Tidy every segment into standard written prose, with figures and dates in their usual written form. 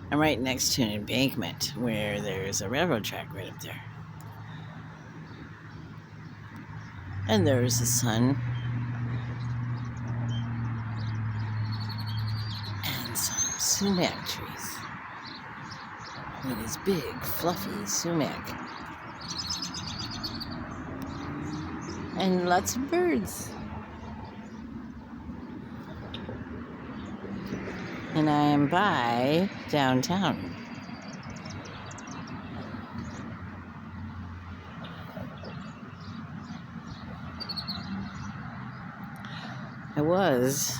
I'm right next to an embankment where there's a railroad track right up there. And there's the sun. And some sumac trees. With his big, fluffy sumac. And lots of birds. And I am by downtown. I was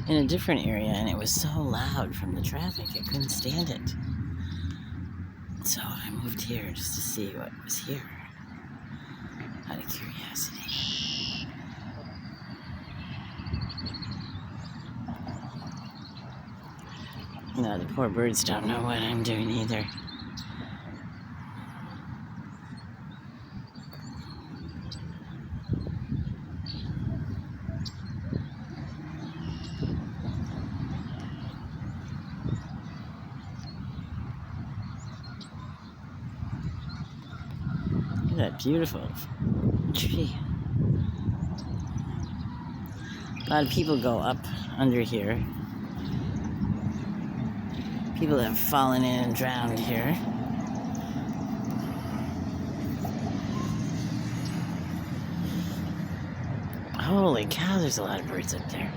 in a different area and it was so loud from the traffic, I couldn't stand it. So I moved here just to see what was here, out of curiosity. No, the poor birds don't know what I'm doing either. Look at that beautiful tree. A lot of people go up under here. People have fallen in and drowned here. Holy cow, there's a lot of birds up there.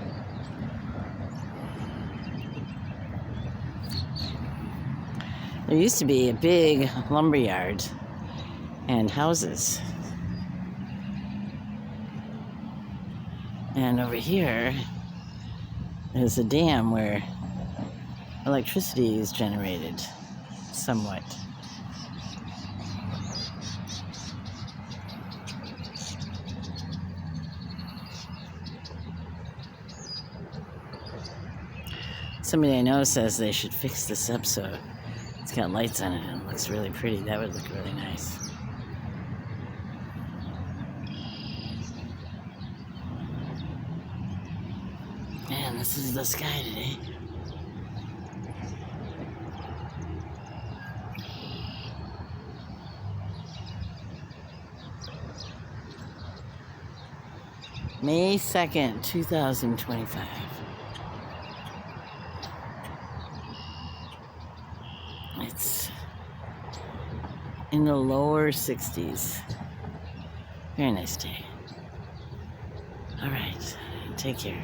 There used to be a big lumber yard and houses. And over here is a dam where electricity is generated somewhat. Somebody I know says they should fix this up so it's got lights on it and it looks really pretty. That would look really nice. Man, this is the sky today. May 2nd, 2025. It's in the lower 60s. Very nice day. All right, take care.